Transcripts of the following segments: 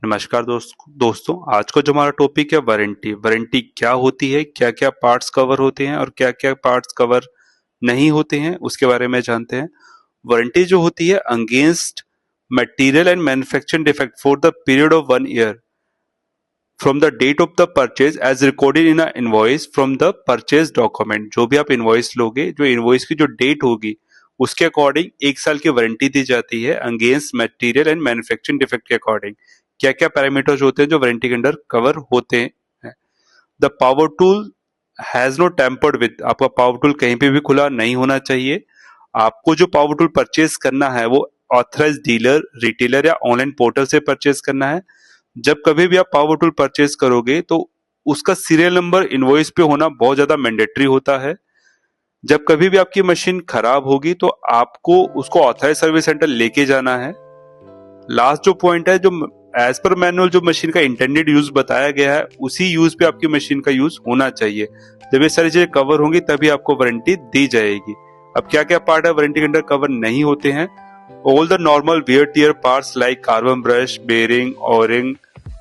नमस्कार दोस्तों, आज का जो हमारा टॉपिक है वारंटी। वारंटी क्या होती है, क्या क्या पार्ट्स कवर होते हैं और क्या क्या पार्ट्स कवर नहीं होते हैं, उसके बारे में जानते हैं। वारंटी जो होती है against material and manufacturing defect for the period of 1 year from the date of the purchase as recorded in a invoice from the purchase document. जो भी आप इनवॉइस लोगे, जो इनवॉइस की जो डेट होगी उसके अकॉर्डिंग 1 साल की वारंटी दी जाती है against material and manufacturing defect के अकॉर्डिंग। क्या क्या पैरामीटर्स होते हैं जो वारंटी के अंडर कवर होते हैं। The power tool has no tempered with, आपका पावर टूल कहीं पे भी खुला नहीं होना चाहिए। आपको जो पावर टूल परचेज करना है वो ऑथराइज डीलर, रिटेलर या ऑनलाइन पोर्टल से परचेज करना है। जब कभी भी आप पावर टूल परचेज करोगे तो उसका सीरियल नंबर इनवॉइस पे होना बहुत ज्यादा मैंडेटरी होता है। जब कभी भी आपकी मशीन खराब होगी तो आपको उसको ऑथराइज सर्विस सेंटर लेके जाना है। लास्ट जो पॉइंट है, जो एज पर मैनुअल जो मशीन का इंटेंडेड यूज बताया गया है उसी यूज पे आपकी मशीन का यूज होना चाहिए। जब ये सारी चीजें कवर होंगी तभी आपको वारंटी दी जाएगी। अब क्या क्या पार्ट है वारंटी के अंदर कवर नहीं होते हैं। All the normal wear tear parts like carbon brush, bearing, O ring,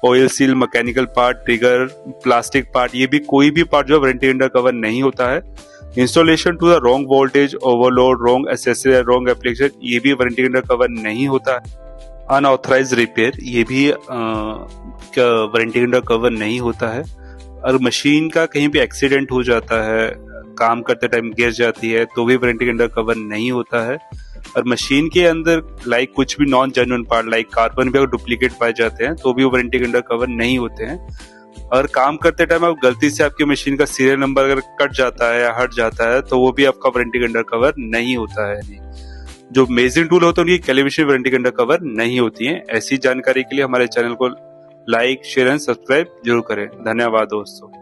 oil seal, mechanical part, trigger, plastic part, ये भी कोई भी पार्ट जो वारंटी के अंदर कवर नहीं होता है। Installation to the wrong voltage, overload, wrong accessory, wrong application, ये भी वारंटी के अंदर कवर नहीं होता है। अनऑथराइज रिपेयर, ये भी वारंटी के अंडर कवर नहीं होता है। अगर मशीन का कहीं भी एक्सीडेंट हो जाता है, काम करते टाइम गिर जाती है, तो भी वारंटी के अंडर कवर नहीं होता है। और मशीन के अंदर लाइक कुछ भी non genuine part like carbon भी अगर डुप्लीकेट पाए जाते हैं तो भी वारंटी के अंडर कवर नहीं होते हैं। अगर काम करते टाइम आप गलती से आपकी मशीन का सीरियल नंबर अगर कट जाता है या हट जाता है तो वो भी आपका वारंटी के अंडर कवर नहीं होता है। जो मेजरिंग टूल होते हैं उनकी कैलिब्रेशन वारंटी के अंडर कवर नहीं होती है। ऐसी जानकारी के लिए हमारे चैनल को लाइक, शेयर एंड सब्सक्राइब जरूर करें। धन्यवाद दोस्तों।